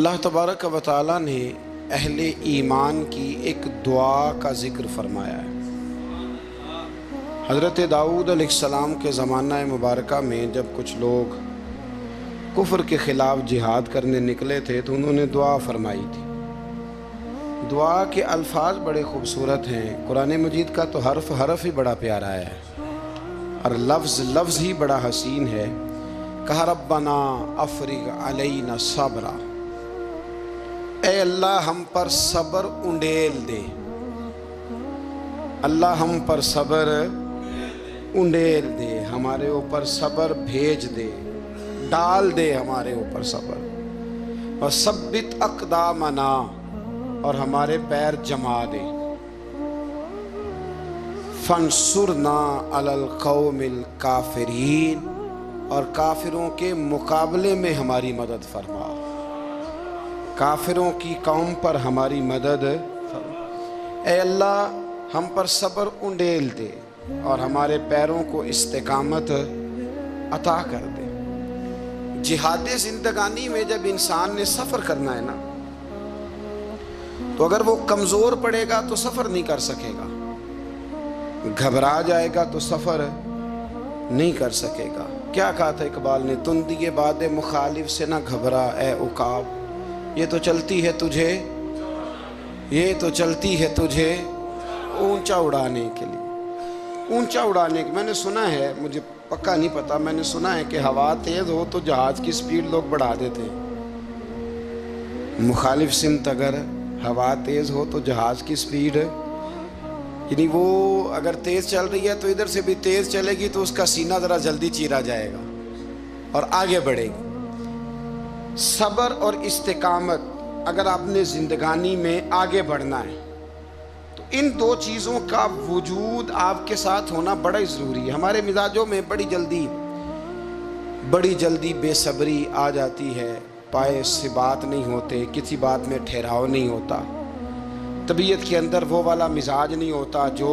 اللہ تبارک و تعالیٰ نے اہل ایمان کی ایک دعا کا ذکر فرمایا ہے۔ حضرت داؤد علیہ السلام کے زمانہ مبارکہ میں جب کچھ لوگ کفر کے خلاف جہاد کرنے نکلے تھے تو انہوں نے دعا فرمائی تھی۔ دعا کے الفاظ بڑے خوبصورت ہیں، قرآن مجید کا تو حرف حرف ہی بڑا پیارا ہے اور لفظ لفظ ہی بڑا حسین ہے۔ کہا ربنا افرغ علینا صبرا، اے اللہ ہم پر صبر انڈیل دے، اللہ ہم پر صبر انڈیل دے، ہمارے اوپر صبر بھیج دے، ڈال دے ہمارے اوپر صبر۔ وثبت اقدامنا، اور ہمارے پیر جما دے۔ فانصرنا علی القوم الکافرین، اور کافروں کے مقابلے میں ہماری مدد فرما، کافروں کی قوم پر ہماری مدد فرما۔ اے اللہ ہم پر صبر انڈیل دے اور ہمارے پیروں کو استقامت عطا کر دے۔ جہاد زندگانی میں جب انسان نے سفر کرنا ہے نا، تو اگر وہ کمزور پڑے گا تو سفر نہیں کر سکے گا، گھبرا جائے گا تو سفر نہیں کر سکے گا۔ کیا کہا تھا اقبال نے؟ تندی باد مخالف سے نہ گھبرا اے عقاب، یہ تو چلتی ہے تجھے، یہ تو چلتی ہے تجھے اونچا اڑانے کے لیے، اونچا اڑانے کے۔ میں نے سنا ہے، مجھے پکا نہیں پتا، میں نے سنا ہے کہ ہوا تیز ہو تو جہاز کی سپیڈ لوگ بڑھا دیتے ہیں۔ مخالف سمت اگر ہوا تیز ہو تو جہاز کی سپیڈ، یعنی وہ اگر تیز چل رہی ہے تو ادھر سے بھی تیز چلے گی تو اس کا سینہ ذرا جلدی چیرا جائے گا اور آگے بڑھے گی۔ صبر اور استقامت، اگر آپ نے زندگانی میں آگے بڑھنا ہے تو ان دو چیزوں کا وجود آپ کے ساتھ ہونا بڑا ہی ضروری ہے۔ ہمارے مزاجوں میں بڑی جلدی بے صبری آ جاتی ہے، پائے سے بات نہیں ہوتے، کسی بات میں ٹھہراؤ نہیں ہوتا، طبیعت کے اندر وہ والا مزاج نہیں ہوتا جو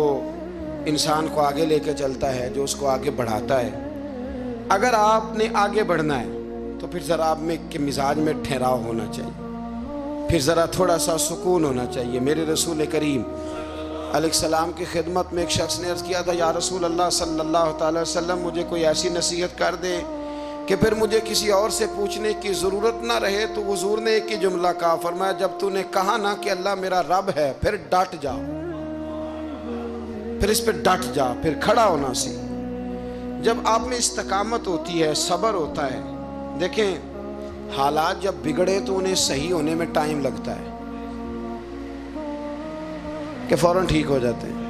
انسان کو آگے لے کے چلتا ہے، جو اس کو آگے بڑھاتا ہے۔ اگر آپ نے آگے بڑھنا ہے تو پھر ذرا آپ میں کہ مزاج میں ٹھہراؤ ہونا چاہیے، پھر ذرا تھوڑا سا سکون ہونا چاہیے۔ میرے رسول کریم علیہ السلام کی خدمت میں ایک شخص نے عرض کیا تھا، یا رسول اللہ صلی اللہ تعالی وسلم، مجھے کوئی ایسی نصیحت کر دے کہ پھر مجھے کسی اور سے پوچھنے کی ضرورت نہ رہے۔ تو حضور نے ایک ہی جملہ کہا، فرمایا جب تو نے کہا نا کہ اللہ میرا رب ہے، پھر ڈٹ جا، پھر اس پہ ڈٹ جا، پھر کھڑا ہونا سی۔ جب آپ میں استقامت ہوتی ہے، صبر ہوتا ہے، دیکھیں حالات جب بگڑے تو انہیں صحیح ہونے میں ٹائم لگتا ہے کہ فوراً ٹھیک ہو جاتے ہیں۔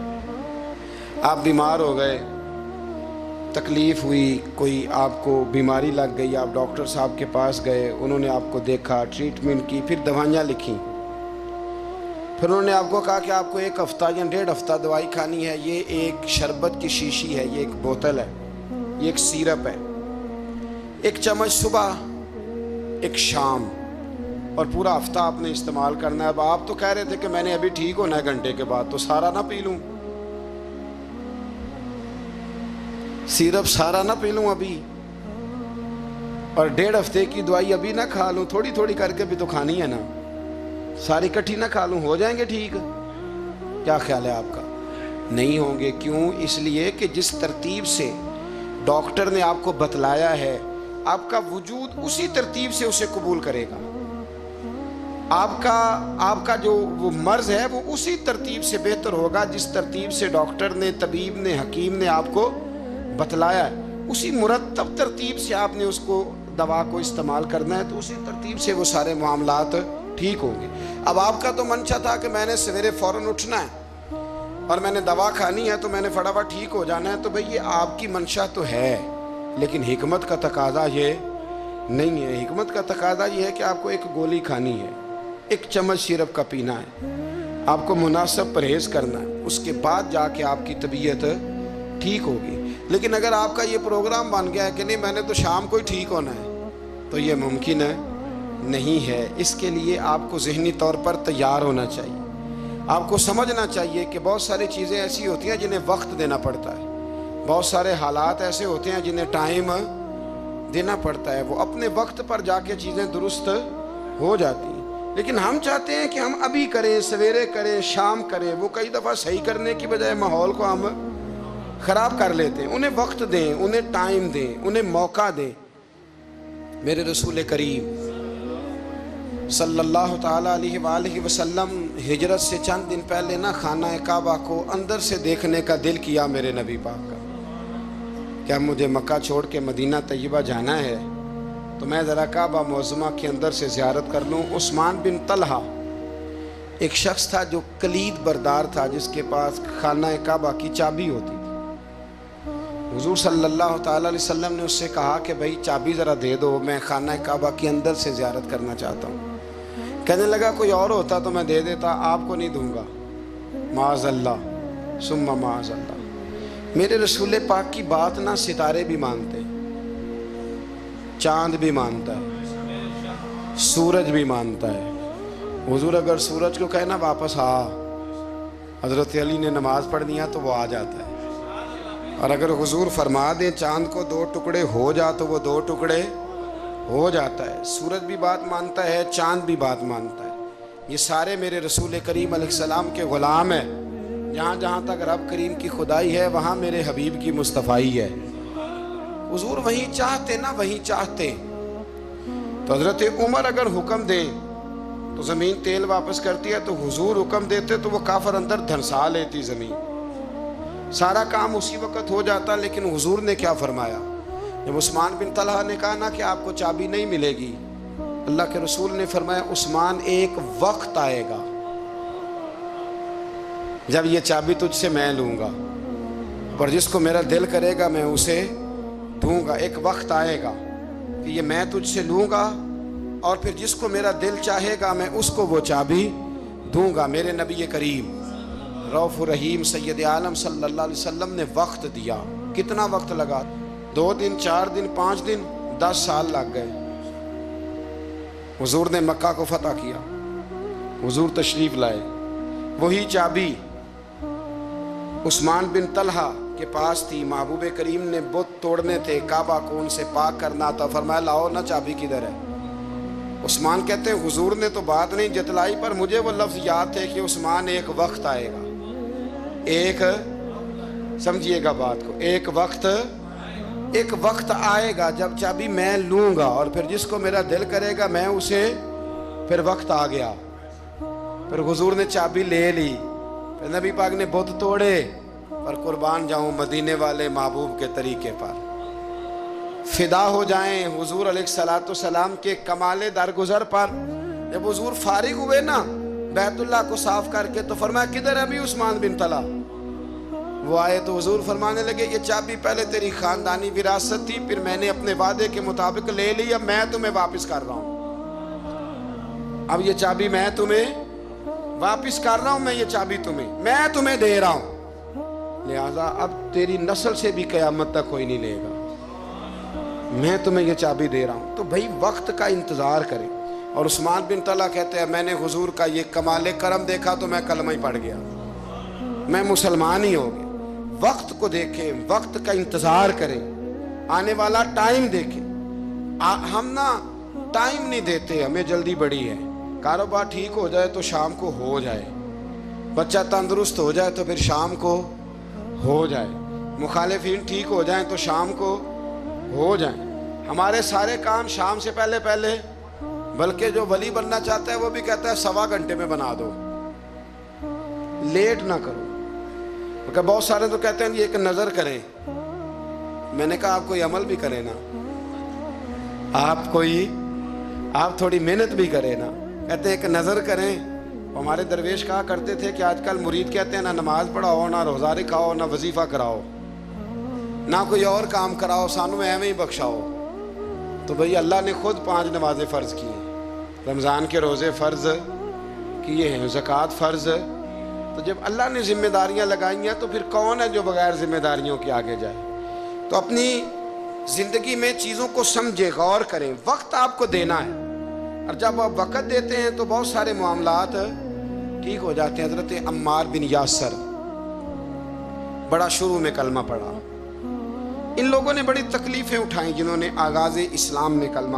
آپ بیمار ہو گئے، تکلیف ہوئی، کوئی آپ کو بیماری لگ گئی، آپ ڈاکٹر صاحب کے پاس گئے، انہوں نے آپ کو دیکھا، ٹریٹمنٹ کی، پھر دوائیاں لکھیں، پھر انہوں نے آپ کو کہا کہ آپ کو 1 ہفتہ یا 1.5 ہفتہ دوائی کھانی ہے، یہ ایک شربت کی شیشی ہے، یہ ایک بوتل ہے، یہ ایک سیرپ ہے، 1 چمچ صبح 1 شام، اور پورا ہفتہ آپ نے استعمال کرنا ہے۔ اب آپ تو کہہ رہے تھے کہ میں نے ابھی ٹھیک ہونا ہے گھنٹے کے بعد، تو سارا نہ پی لوں، سیرپ سارا نہ پی لوں ابھی، اور 1.5 ہفتے کی دوائی ابھی نہ کھا لوں، تھوڑی تھوڑی کر کے بھی تو کھانی ہے نا، ساری کٹھی نہ کھا لوں، ہو جائیں گے ٹھیک؟ کیا خیال ہے آپ کا؟ نہیں ہوں گے۔ کیوں؟ اس لیے کہ جس ترتیب سے ڈاکٹر نے آپ کو بتلایا ہے، آپ کا وجود اسی ترتیب سے اسے قبول کرے گا۔ آپ کا جو وہ مرض ہے وہ اسی ترتیب سے بہتر ہوگا جس ترتیب سے ڈاکٹر نے، طبیب نے، حکیم نے آپ کو بتلایا ہے، اسی مرتب ترتیب سے آپ نے اس کو دوا کو استعمال کرنا ہے، تو اسی ترتیب سے وہ سارے معاملات ٹھیک ہوں گے۔ اب آپ کا تو منشا تھا کہ میں نے سویرے فوراً اٹھنا ہے اور میں نے دوا کھانی ہے تو میں نے فٹافٹ ٹھیک ہو جانا ہے، تو بھئی یہ آپ کی منشا تو ہے، لیکن حکمت کا تقاضا یہ نہیں ہے۔ حکمت کا تقاضا یہ ہے کہ آپ کو 1 گولی کھانی ہے، 1 چمچ سیرپ کا پینا ہے، آپ کو مناسب پرہیز کرنا ہے، اس کے بعد جا کے آپ کی طبیعت ٹھیک ہوگی۔ لیکن اگر آپ کا یہ پروگرام بن گیا ہے کہ نہیں میں نے تو شام کو ہی ٹھیک ہونا ہے، تو یہ ممکن نہیں ہے۔ اس کے لیے آپ کو ذہنی طور پر تیار ہونا چاہیے، آپ کو سمجھنا چاہیے کہ بہت ساری چیزیں ایسی ہوتی ہیں جنہیں وقت دینا پڑتا ہے، بہت سارے حالات ایسے ہوتے ہیں جنہیں ٹائم دینا پڑتا ہے، وہ اپنے وقت پر جا کے چیزیں درست ہو جاتی ہیں، لیکن ہم چاہتے ہیں کہ ہم ابھی کریں، سویرے کریں، شام کریں۔ وہ کئی دفعہ صحیح کرنے کی بجائے ماحول کو ہم خراب کر لیتے ہیں۔ انہیں وقت دیں، انہیں ٹائم دیں، انہیں موقع دیں۔ میرے رسول کریم صلی اللہ تعالیٰ علیہ وآلہ وسلم ہجرت سے چند دن پہلے نا خانہ کعبہ کو اندر سے دیکھنے کا دل کیا میرے نبی پاک کا، کیا مجھے مکہ چھوڑ کے مدینہ طیبہ جانا ہے تو میں ذرا کعبہ معظمہ کے اندر سے زیارت کر لوں۔ عثمان بن طلحہ ایک شخص تھا جو کلید بردار تھا، جس کے پاس خانہ کعبہ کی چابی ہوتی تھی۔ حضور صلی اللہ تعالیٰ علیہ وسلم نے اس سے کہا کہ بھائی چابی ذرا دے دو، میں خانہ کعبہ کے اندر سے زیارت کرنا چاہتا ہوں۔ کہنے لگا کوئی اور ہوتا تو میں دے دیتا، آپ کو نہیں دوں گا۔ معاذ اللہ ثم معاذ اللہ۔ میرے رسول پاک کی بات نہ ستارے بھی مانتے، چاند بھی مانتا ہے، سورج بھی مانتا ہے۔ حضور اگر سورج کو کہنا واپس آ، حضرت علی نے نماز پڑھنی ہے تو وہ آ جاتا ہے، اور اگر حضور فرما دیں چاند کو 2 ٹکڑے ہو جا تو وہ 2 ٹکڑے ہو جاتا ہے۔ سورج بھی بات مانتا ہے، چاند بھی بات مانتا ہے۔ یہ سارے میرے رسول کریم علیہ السلام کے غلام ہیں۔ جہاں جہاں تک رب کریم کی خدائی ہے وہاں میرے حبیب کی مصطفائی ہے۔ حضور وہیں چاہتے نا وہیں چاہتے۔ تو حضرت عمر اگر حکم دیں تو زمین تیل واپس کرتی ہے، تو حضور حکم دیتے تو وہ کافر اندر دھنسا لیتی زمین، سارا کام اسی وقت ہو جاتا۔ لیکن حضور نے کیا فرمایا؟ جب عثمان بن طلحہ نے کہا نا کہ آپ کو چابی نہیں ملے گی، اللہ کے رسول نے فرمایا عثمان ایک وقت آئے گا جب یہ چابی تجھ سے میں لوں گا، اور جس کو میرا دل کرے گا میں اسے دوں گا۔ ایک وقت آئے گا کہ یہ میں تجھ سے لوں گا، اور پھر جس کو میرا دل چاہے گا میں اس کو وہ چابی دوں گا۔ میرے نبی کریم رؤوف الرحیم سید عالم صلی اللہ علیہ وسلم نے وقت دیا۔ کتنا وقت لگا؟ 2 دن، 4 دن، 5 دن، 10 سال لگ گئے۔ حضور نے مکہ کو فتح کیا، حضور تشریف لائے، وہی چابی عثمان بن طلحہ کے پاس تھی۔ محبوب کریم نے بت توڑنے تھے، کعبہ کو ان سے پاک کرنا تھا، فرمایا لاؤ نا چابی کدھر ہے؟ عثمان کہتے ہیں حضور نے تو بات نہیں جتلائی، پر مجھے وہ لفظ یاد تھے کہ عثمان ایک وقت آئے گا، ایک سمجھیے گا بات کو، ایک وقت آئے گا جب چابی میں لوں گا، اور پھر جس کو میرا دل کرے گا میں اسے، پھر وقت آ گیا۔ پھر حضور نے چابی لے لی، پھر نبی پاک نے بت توڑے، پر قربان جاؤں مدینے والے محبوب کے طریقے پر فدا ہو جائیں حضور علیہ السلام کے کمال درگزر پر۔ جب حضور فارغ ہوئے نا بیت اللہ کو صاف کر کے، تو فرمایا کدھر ہے ابھی عثمان بن طلحہ؟ وہ آئے تو حضور فرمانے لگے یہ چابی پہلے تیری خاندانی وراثت تھی، پھر میں نے اپنے وعدے کے مطابق لے لی، اب میں تمہیں واپس کر رہا ہوں۔ اب یہ چابی میں تمہیں واپس کر رہا ہوں، میں یہ چابی میں تمہیں دے رہا ہوں، لہذا اب تیری نسل سے بھی قیامت تک کوئی نہیں لے گا، میں تمہیں یہ چابی دے رہا ہوں۔ تو بھائی وقت کا انتظار کریں۔ اور عثمان بن طلحہ کہتے ہیں میں نے حضور کا یہ کمال کرم دیکھا تو میں کلمہ ہی پڑھ گیا، میں مسلمان ہی ہو گیا۔ وقت کو دیکھیں، وقت کا انتظار کریں، آنے والا ٹائم دیکھیں۔ ہم نا ٹائم نہیں دیتے، ہمیں جلدی بڑی ہے۔ کاروبار ٹھیک ہو جائے تو شام کو ہو جائے، بچہ تندرست ہو جائے تو پھر شام کو ہو جائے، مخالفین ٹھیک ہو جائیں تو شام کو ہو جائیں۔ ہمارے سارے کام شام سے پہلے، بلکہ جو ولی بننا چاہتا ہے وہ بھی کہتا ہے 1.25 گھنٹے میں بنا دو، لیٹ نہ کرو۔ کیونکہ بہت سارے تو کہتے ہیں یہ ایک نظر کریں، میں نے کہا آپ کوئی عمل بھی کریں نا، آپ تھوڑی محنت بھی کریں نا۔ کہتے ہیں ایک نظر کریں۔ ہمارے درویش کہا کرتے تھے کہ آج کل مرید کہتے ہیں نہ نماز پڑھاؤ، نہ روزہ رکھاؤ، نہ وظیفہ کراؤ، نہ کوئی اور کام کراؤ، سانو ایویں ہی بخشاؤ۔ تو بھئی اللہ نے خود 5 نمازیں فرض کی ہیں، رمضان کے روزے فرض کیے ہیں، زکوٰۃ فرض۔ تو جب اللہ نے ذمہ داریاں لگائی ہیں تو پھر کون ہے جو بغیر ذمہ داریوں کے آگے جائے؟ تو اپنی زندگی میں چیزوں کو سمجھے، غور کریں۔ وقت آپ کو دینا ہے، اور جب آپ وقت دیتے ہیں تو بہت سارے معاملات ٹھیک ہو جاتے ہیں۔ حضرت عمار بن یاسر بڑا شروع میں کلمہ پڑھا، ان لوگوں نے بڑی تکلیفیں اٹھائیں جنہوں نے آغاز اسلام میں کلمہ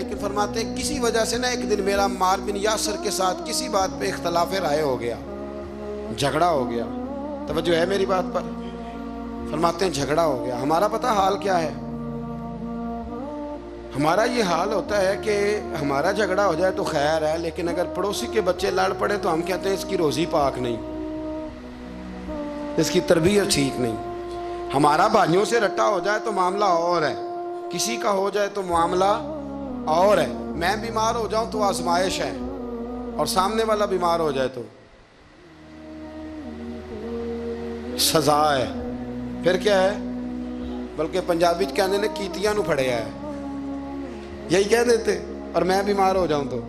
لیکن فرماتے ہیں کسی وجہ سے نا ایک دن میرا عمار بن یاسر کے ساتھ کسی بات پہ اختلاف رائے ہو گیا، جھگڑا ہو گیا. توجہ ہے میری بات پر؟ فرماتے ہیں جھگڑا ہو گیا. ہمارا پتہ حال کیا ہے؟ ہمارا یہ حال ہوتا ہے کہ ہمارا جھگڑا ہو جائے تو خیر ہے، لیکن اگر پڑوسی کے بچے لڑ پڑے تو ہم کہتے ہیں اس کی روزی پاک نہیں، اس کی تربیت ٹھیک نہیں. ہمارا بھائیوں سے رٹا ہو جائے تو معاملہ اور ہے، کسی کا ہو جائے تو معاملہ اور ہے. میں بیمار ہو جاؤں تو آزمائش ہے، اور سامنے والا بیمار ہو جائے تو سزا ہے. پھر کیا ہے؟ بلکہ پنجابی کہنے نے کیتیاں نو پھڑیا ہے، یہی کہہ دیتے. اور میں بیمار ہو جاؤں تو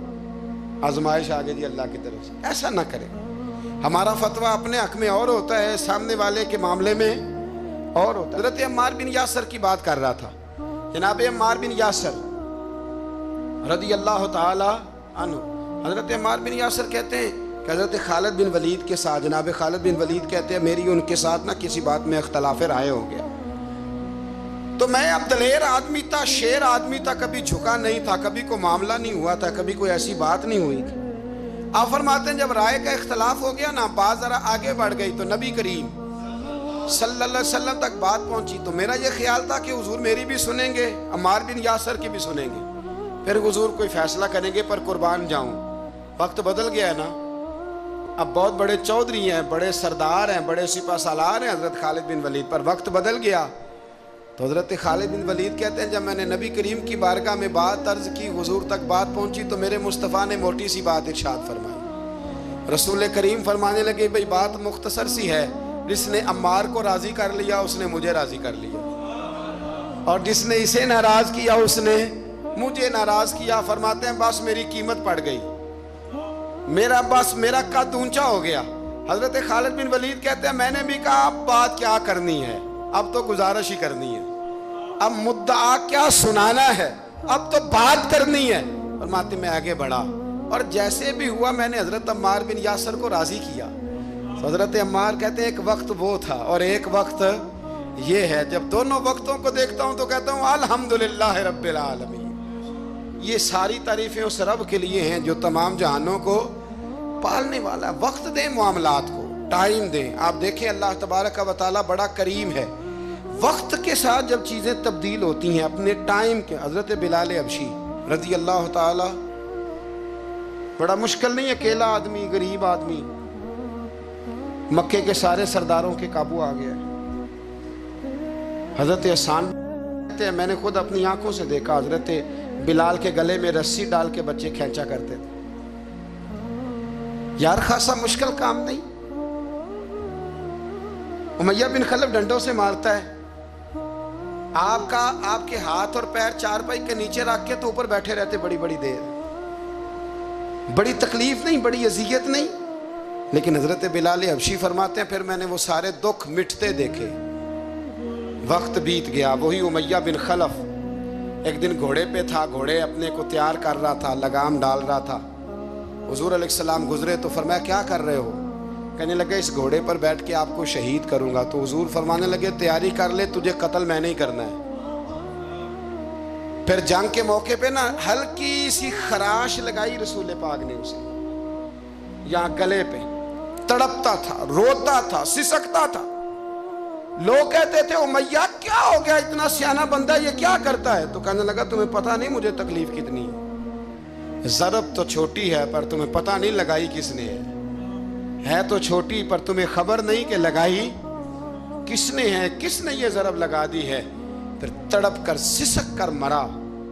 آزمائش آگے جی اللہ کی طرف سے. ایسا نہ کرے. ہمارا فتویٰ اپنے حق میں اور ہوتا ہے، سامنے والے کے معاملے میں اور ہوتا ہے. حضرت عمار بن یاسر کی بات کر رہا تھا. جناب عمار بن یاسر رضی اللہ تعالی عنہ، حضرت عمار بن یاسر کہتے ہیں کہ حضرت خالد بن ولید کے ساتھ، جناب خالد بن ولید کہتے ہیں میری ان کے ساتھ نہ کسی بات میں اختلاف رائے ہو گیا. تو میں اب دلیر آدمی تھا، شیر آدمی تھا، کبھی جھکا نہیں تھا، کبھی کوئی معاملہ نہیں ہوا تھا، کبھی کوئی ایسی بات نہیں ہوئی تھی. آپ فرماتے ہیں جب رائے کا اختلاف ہو گیا نا، بات ذرا آگے بڑھ گئی تو نبی کریم صلی اللہ علیہ وسلم تک بات پہنچی. تو میرا یہ خیال تھا کہ حضور میری بھی سنیں گے، عمار بن یاسر کی بھی سنیں گے، پھر حضور کوئی فیصلہ کریں گے. پر قربان جاؤں، وقت بدل گیا ہے نا. اب بہت بڑے چودھری ہیں، بڑے سردار ہیں، بڑے سپہ سالار ہیں حضرت خالد بن ولید، پر وقت بدل گیا. تو حضرت خالد بن ولید کہتے ہیں جب میں نے نبی کریم کی بارگاہ میں بات عرض کی، حضور تک بات پہنچی، تو میرے مصطفیٰ نے موٹی سی بات ارشاد فرمائی. رسول کریم فرمانے لگے بھئی بات مختصر سی ہے، جس نے عمار کو راضی کر لیا اس نے مجھے راضی کر لیا، اور جس نے اسے ناراض کیا اس نے مجھے ناراض کیا. فرماتے ہیں بس میری قیمت پڑ گئی، میرا قد اونچا ہو گیا. حضرت خالد بن ولید کہتے ہیں میں نے بھی کہا اب بات کیا کرنی ہے، اب تو گزارش ہی کرنی ہے، اب مدعا کیا سنانا ہے، اب تو بات کرنی ہے. فرماتے میں آگے بڑھا، اور جیسے بھی ہوا میں نے حضرت عمار بن یاسر کو راضی کیا. حضرت عمار کہتے ہیں ایک وقت وہ تھا اور ایک وقت یہ ہے. جب دونوں وقتوں کو دیکھتا ہوں تو کہتا ہوں الحمدللہ رب العالمین. یہ ساری تعریفیں اس رب کے لیے ہیں جو تمام جہانوں کو پالنے والا ہے. وقت دیں معاملات کو، ٹائم دیں. آپ دیکھیں اللہ تبارک و تعالیٰ بڑا کریم ہے. وقت کے ساتھ جب چیزیں تبدیل ہوتی ہیں اپنے ٹائم کے. حضرت بلال حبشی رضی اللہ تعالی، بڑا مشکل نہیں، اکیلا آدمی، غریب آدمی، مکے کے سارے سرداروں کے قابو آ گیا. حضرت حسان کہتے ہیں میں نے خود اپنی آنکھوں سے دیکھا حضرت بلال کے گلے میں رسی ڈال کے بچے کھینچا کرتے تھے. یار خاصا مشکل کام نہیں. امیہ بن خلف ڈنڈوں سے مارتا ہے، آپ کے ہاتھ اور پیر چارپائی کے نیچے رکھ کے تو اوپر بیٹھے رہتے بڑی بڑی دیر. بڑی تکلیف نہیں، بڑی اذیت نہیں. لیکن حضرت بلال حبشی فرماتے ہیں پھر میں نے وہ سارے دکھ مٹتے دیکھے. وقت بیت گیا. وہی امیہ بن خلف ایک دن گھوڑے پہ تھا، گھوڑے اپنے کو تیار کر رہا تھا، لگام ڈال رہا تھا. حضور علیہ السلام گزرے تو فرمایا کیا کر رہے ہو؟ کہنے لگے اس گھوڑے پر بیٹھ کے آپ کو شہید کروں گا. تو حضور فرمانے لگے تیاری کر لے، تجھے قتل میں نہیں کرنا ہے. پھر جنگ کے موقع پہ نا ہلکی سی خراش لگائی رسول پاک نے اسے یہاں گلے پہ. تڑپتا تھا، روتا تھا، سسکتا تھا. لوگ کہتے تھے امیہ کیا ہو گیا، اتنا سیانہ بندہ یہ کیا کرتا ہے؟ تو کہنے لگا تمہیں پتہ نہیں مجھے تکلیف کتنی ہے. ضرب تو چھوٹی ہے پر تمہیں پتہ نہیں لگائی کس نے ہے تو چھوٹی پر تمہیں خبر نہیں کہ لگائی کس نے ہے، کس نے یہ ضرب لگا دی ہے. پھر تڑپ کر سسک کر مرا.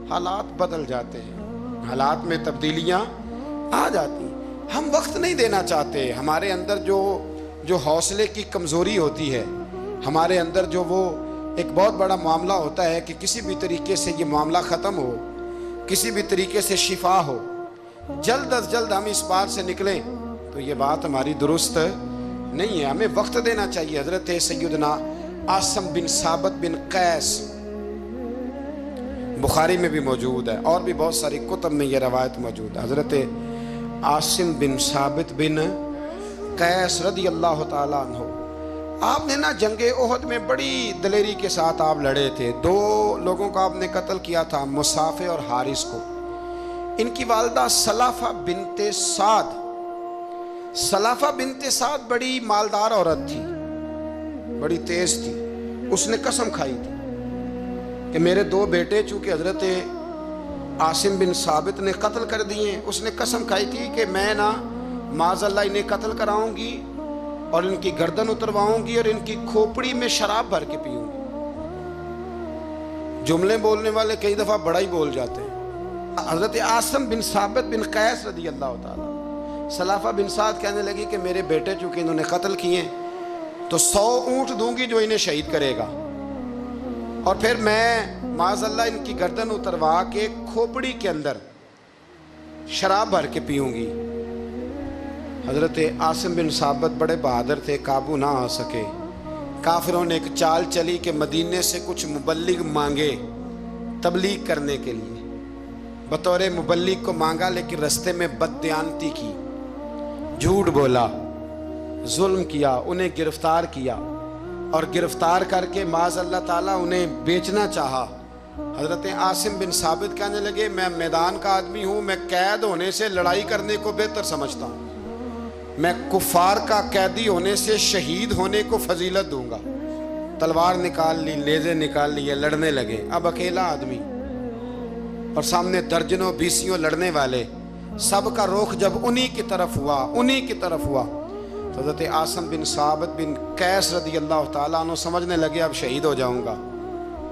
حالات بدل جاتے ہیں، حالات میں تبدیلیاں آ جاتی. ہم وقت نہیں دینا چاہتے. ہمارے اندر جو حوصلے کی کمزوری ہوتی ہے، ہمارے اندر جو وہ ایک بہت بڑا معاملہ ہوتا ہے کہ کسی بھی طریقے سے یہ معاملہ ختم ہو، کسی بھی طریقے سے شفا ہو، جلد از جلد ہم اس بات سے نکلیں، تو یہ بات ہماری درست نہیں ہے. ہمیں وقت دینا چاہیے. حضرت سیدنا عاصم بن ثابت بن قیس بخاری میں بھی موجود ہے، اور بھی بہت ساری کتب میں یہ روایت موجود ہے. حضرت عاصم بن ثابت بن قیس رضی اللہ تعالیٰ عنہ، آپ نے نا جنگ احد میں بڑی دلیری کے ساتھ آپ لڑے تھے. 2 لوگوں کو آپ نے قتل کیا تھا، مصافے اور حارث کو. ان کی والدہ سلافہ بنت سعد، سلافہ بنت سعد بڑی مالدار عورت تھی، بڑی تیز تھی. اس نے قسم کھائی تھی کہ میرے 2 بیٹے چونکہ حضرت عاصم بن ثابت نے قتل کر دیے، اس نے قسم کھائی تھی کہ میں نا معاذ اللہ انہیں قتل کراؤں گی اور ان کی گردن اترواؤں گی اور ان کی کھوپڑی میں شراب بھر کے پیوں گی. جملے بولنے والے کئی دفعہ بڑا ہی بول جاتے ہیں. حضرت عاصم بن ثابت بن قیس رضی اللہ تعالیٰ، سلافہ بن سعد کہنے لگی کہ میرے بیٹے چونکہ انہوں نے قتل کیے تو 100 اونٹ دوں گی جو انہیں شہید کرے گا، اور پھر میں معاذ اللہ ان کی گردن اتروا کے کھوپڑی کے اندر شراب بھر کے پیوں گی. حضرت عاصم بن ثابت بڑے بہادر تھے، قابو نہ آ سکے. کافروں نے ایک چال چلی کہ مدینے سے کچھ مبلغ مانگے تبلیغ کرنے کے لیے. بطور مبلغ کو مانگا لیکن رستے میں بددیانتی کی، جھوٹ بولا، ظلم کیا، انہیں گرفتار کیا اور گرفتار کر کے معاذ اللہ تعالیٰ انہیں بیچنا چاہا. حضرت عاصم بن ثابت کہنے لگے میں میدان کا آدمی ہوں، میں قید ہونے سے لڑائی کرنے کو بہتر سمجھتا ہوں، میں کفار کا قیدی ہونے سے شہید ہونے کو فضیلت دوں گا. تلوار نکال لی، نیزے نکال لیے، لڑنے لگے. اب اکیلا آدمی اور سامنے درجنوں بیسیوں لڑنے والے، سب کا رخ جب انہی کی طرف ہوا تو حضرت عاصم بن ثابت بن قیس رضی اللہ تعالیٰ عنہ سمجھنے لگے اب شہید ہو جاؤں گا.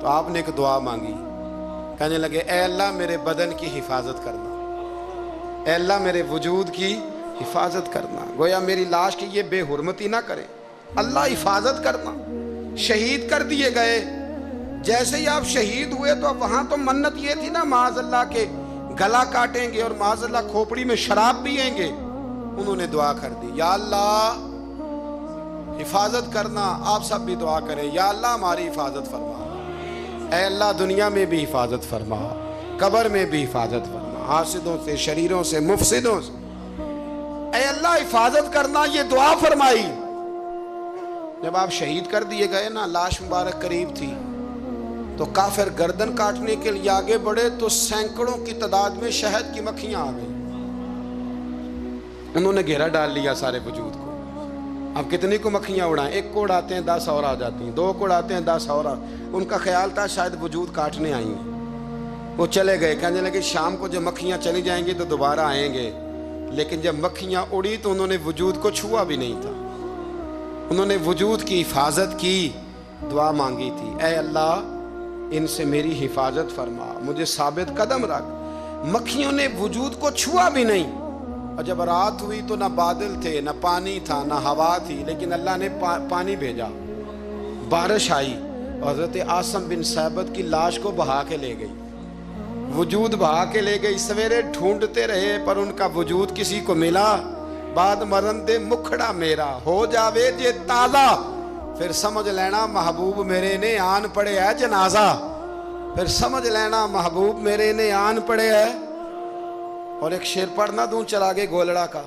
تو آپ نے ایک دعا مانگی، کہنے لگے اے اللہ میرے بدن کی حفاظت کرنا، اے اللہ میرے وجود کی حفاظت کرنا. گویا میری لاش کی یہ بے حرمتی نہ کرے، اللہ حفاظت کرنا. شہید کر دیے گئے. جیسے ہی آپ شہید ہوئے تو اب وہاں تو منت یہ تھی نا معاذ اللہ کے گلا کاٹیں گے اور معاذ اللہ کھوپڑی میں شراب پیئیں گے. انہوں نے دعا کر دی یا اللہ حفاظت کرنا. آپ سب بھی دعا کریں یا اللہ ہماری حفاظت فرما، اے اللہ دنیا میں بھی حفاظت فرما، قبر میں بھی حفاظت فرما، حاسدوں سے، شریروں سے، مفسدوں سے اے اللہ حفاظت کرنا. یہ دعا فرمائی. جب آپ شہید کر دیے گئے نا، لاش مبارک قریب تھی تو کافر گردن کاٹنے کے لیے آگے بڑھے تو سینکڑوں کی تعداد میں شہد کی مکھیاں آ گئیں. انہوں نے گھیرا ڈال لیا سارے وجود کو. اب کتنی کو مکھیاں اڑائیں؟ 1 کو اڑاتے ہیں 10 اور آ جاتی ہیں، 2 کو اڑاتے ہیں 10 اور ان کا خیال تھا شاید وجود کاٹنے آئی ہیں. وہ چلے گئے، کہنے لگے شام کو جب مکھیاں چلی جائیں گی تو دوبارہ آئیں گے. لیکن جب مکھیاں اڑی تو انہوں نے وجود کو چھوا بھی نہیں تھا. انہوں نے وجود کی حفاظت کی، دعا مانگی تھی اے اللہ ان سے میری حفاظت فرما، مجھے ثابت قدم رکھ. مکھیوں نے وجود کو چھوا بھی نہیں. اور جب رات ہوئی تو نہ بادل تھے، نہ پانی تھا، نہ ہوا تھی، لیکن اللہ نے پانی بھیجا، بارش آئی اور حضرت عاصم بن ثابت کی لاش کو بہا کے لے گئی، وجود بہا کے لے گئی. سویرے ڈھونڈتے رہے پر ان کا وجود کسی کو ملا. بعد مرن دے مکھڑا میرا ہو جاوے جے تازہ، پھر سمجھ لینا محبوب میرے نے آن پڑے ہے جنازہ. پھر سمجھ لینا محبوب میرے نے آن پڑے ہے. اور ایک شعر پڑھنا دوں چراغے گولڑا کا،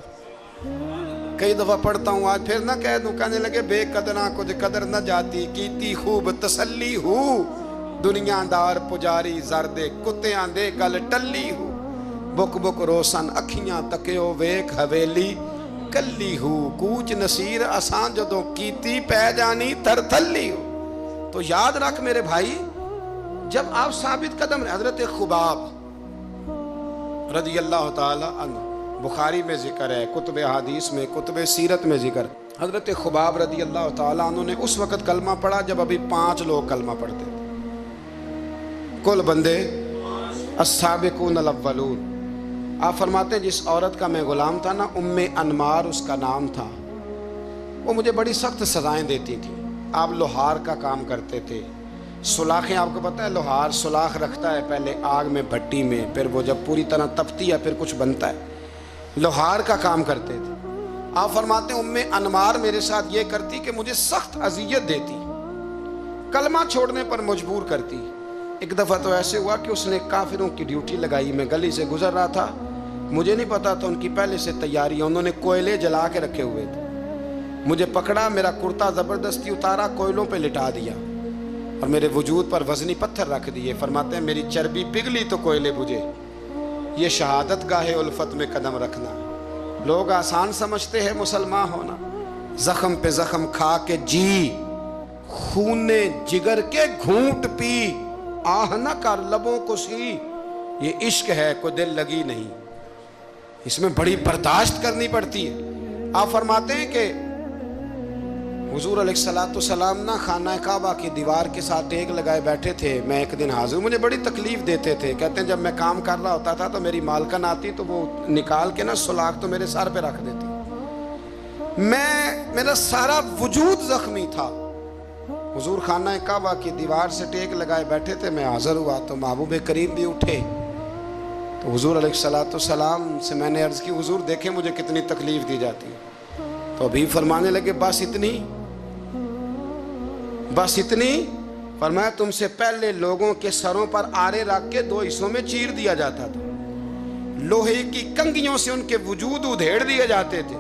کئی دفعہ پڑھتا ہوں آج پھر نہ کہہ دوں. کہنے لگے بے قدرہ کچھ قدر نہ جاتی، کیتی خوب تسلی ہو، دنیا دار پجاری زردے کتیاں دے گل ٹلی ہو، بک بک روشن اکھیاں تکیو ویک حویلی کلی ہو، کوچ نصیر آسان جدوں کیتی پہ جانی تر تھلی ہو. تو یاد رکھ میرے بھائی، جب آپ ثابت قدم حضرت خباب رضی اللہ تعالی عنہ، بخاری میں ذکر ہے، کتب حدیث میں، کتب سیرت میں ذکر. حضرت خباب رضی اللہ تعالی عنہ نے اس وقت کلمہ پڑھا جب ابھی 5 لوگ کلمہ پڑھتے تھے. کل بندے السابقون الاولون. آپ فرماتے ہیں جس عورت کا میں غلام تھا نا، ام انمار اس کا نام تھا، وہ مجھے بڑی سخت سزائیں دیتی تھی. آپ لوہار کا کام کرتے تھے. سلاخیں آپ کو پتہ ہے، لوہار سلاخ رکھتا ہے پہلے آگ میں بھٹی میں، پھر وہ جب پوری طرح تپتی ہے پھر کچھ بنتا ہے. لوہار کا کام کرتے تھے. آپ فرماتے ہیں ام انمار میرے ساتھ یہ کرتی کہ مجھے سخت اذیت دیتی، کلمہ چھوڑنے پر مجبور کرتی. ایک دفعہ تو ایسے ہوا کہ اس نے کافروں کی ڈیوٹی لگائی. میں گلی سے گزر رہا تھا، مجھے نہیں پتا تھا ان کی پہلے سے تیاری ہے. انہوں نے کوئلے جلا کے رکھے ہوئے تھے. مجھے پکڑا، میرا کرتا زبردستی اتارا، کوئلوں پہ لٹا دیا اور میرے وجود پر وزنی پتھر رکھ دیے. فرماتے ہیں میری چربی پگھلی تو کوئلے بجھے. یہ شہادت گاہ الفت میں قدم رکھنا. لوگ آسان سمجھتے ہیں مسلمان ہونا. زخم پہ زخم کھا کے جی، خون جگر کے گھونٹ پی، آہ نہ کر لبوں کو سی. یہ عشق ہے، کوئی دل لگی نہیں. اس میں بڑی برداشت کرنی پڑتی ہے. آپ فرماتے ہیں کہ حضور علیہ السلام نہ خانہ کعبہ کی دیوار کے ساتھ ٹیک لگائے بیٹھے تھے. میں ایک دن حاضر، مجھے بڑی تکلیف دیتے تھے. کہتے ہیں جب میں کام کر رہا ہوتا تھا تو میری مالکن آتی تو وہ نکال کے نا سلاخ تو میرے سر پہ رکھ دیتی. میرا سارا وجود زخمی تھا. حضور خانہ کعبہ کی دیوار سے ٹیک لگائے بیٹھے تھے. میں حاضر ہوا تو محبوب کریم بھی اٹھے. تو حضور علیہ السلام سے میں نے عرض کی حضور دیکھیں مجھے کتنی تکلیف دی جاتی ہے. تو ابھی فرمانے لگے بس اتنی. فرمایا تم سے پہلے لوگوں کے سروں پر آرے رکھ کے 2 حصوں میں چیر دیا جاتا تھا. لوہے کی کنگھیوں سے ان کے وجود ادھیڑ دیے جاتے تھے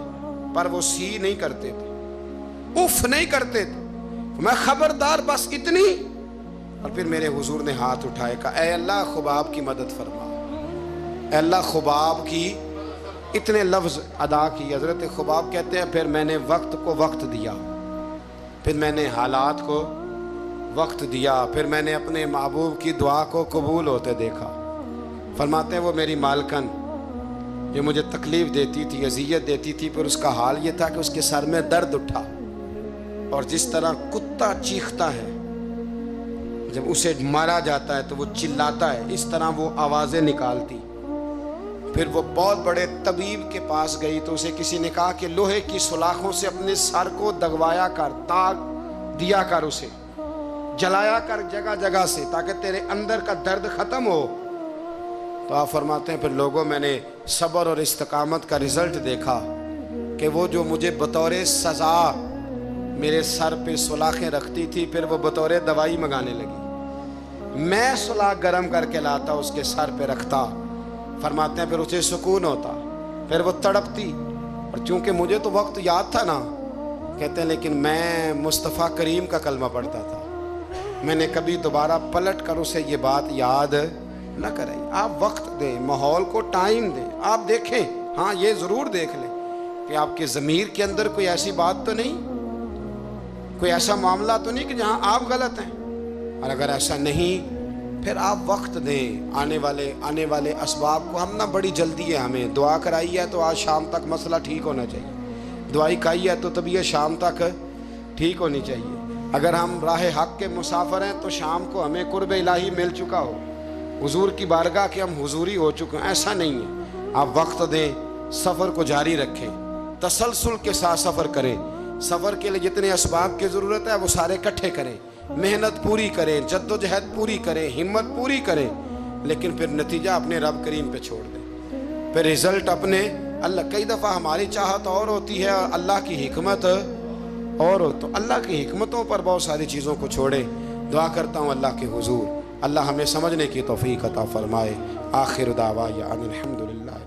پر وہ سی نہیں کرتے تھے، اف نہیں کرتے تھے. میں خبردار بس اتنی. اور پھر میرے حضور نے ہاتھ اٹھائے کہا اے اللہ خباب کی مدد فرما. اے اللہ خباب کی اتنے لفظ ادا کی. حضرت خباب کہتے ہیں پھر میں نے وقت کو وقت دیا، پھر میں نے حالات کو وقت دیا، پھر میں نے اپنے محبوب کی دعا کو قبول ہوتے دیکھا. فرماتے ہیں وہ میری مالکن جو مجھے تکلیف دیتی تھی، اذیت دیتی تھی، پھر اس کا حال یہ تھا کہ اس کے سر میں درد اٹھا. اور جس طرح کتا چیختا ہے جب اسے مارا جاتا ہے تو وہ چلاتا ہے، اس طرح وہ آوازیں نکالتی. پھر وہ بہت بڑے طبیب کے پاس گئی تو اسے کسی نے کہا کہ لوہے کی سلاخوں سے اپنے سر کو دگوایا کر، داغ دیا کر، اسے جلایا کر جگہ جگہ سے تاکہ تیرے اندر کا درد ختم ہو. تو آپ فرماتے ہیں پھر لوگوں میں نے صبر اور استقامت کا رزلٹ دیکھا کہ وہ جو مجھے بطور سزا میرے سر پہ سلاخیں رکھتی تھی پھر وہ بطور دوائی منگانے لگی. میں سلاخ گرم کر کے لاتا اس کے سر پہ رکھتا. فرماتے ہیں پھر اسے سکون ہوتا، پھر وہ تڑپتی. اور چونکہ مجھے تو وقت یاد تھا نا، کہتے ہیں لیکن میں مصطفیٰ کریم کا کلمہ پڑھتا تھا. میں نے کبھی دوبارہ پلٹ کر اسے یہ بات یاد نہ کرائی. آپ وقت دیں، ماحول کو ٹائم دیں. آپ دیکھیں، ہاں یہ ضرور دیکھ لیں کہ آپ کے ضمیر کے اندر کوئی ایسی بات تو نہیں، کوئی ایسا معاملہ تو نہیں کہ جہاں آپ غلط ہیں. اور اگر ایسا نہیں پھر آپ وقت دیں آنے والے اسباب کو. ہم نہ بڑی جلدی ہے، ہمیں دعا کرائی ہے تو آج شام تک مسئلہ ٹھیک ہونا چاہیے. دعائی کھائی ہے تو طبیعت شام تک ٹھیک ہونی چاہیے. اگر ہم راہ حق کے مسافر ہیں تو شام کو ہمیں قرب الہی مل چکا ہو، حضور کی بارگاہ کے ہم حضوری ہو چکے ہیں. ایسا نہیں ہے. آپ وقت دیں، سفر کو جاری رکھیں، تسلسل کے ساتھ سفر کریں. سفر کے لیے جتنے اسباب کی ضرورت ہے وہ سارے اکٹھے کریں، محنت پوری کریں، جد و جہد پوری کریں، ہمت پوری کریں. لیکن پھر نتیجہ اپنے رب کریم پہ چھوڑ دیں. پھر رزلٹ اپنے اللہ. کئی دفعہ ہماری چاہت اور ہوتی ہے اور اللہ کی حکمت اور ہو، تو اللہ کی حکمتوں پر بہت ساری چیزوں کو چھوڑیں. دعا کرتا ہوں اللہ کے حضور اللہ ہمیں سمجھنے کی توفیق عطا فرمائے. آخر دعوانا ان الحمدللہ.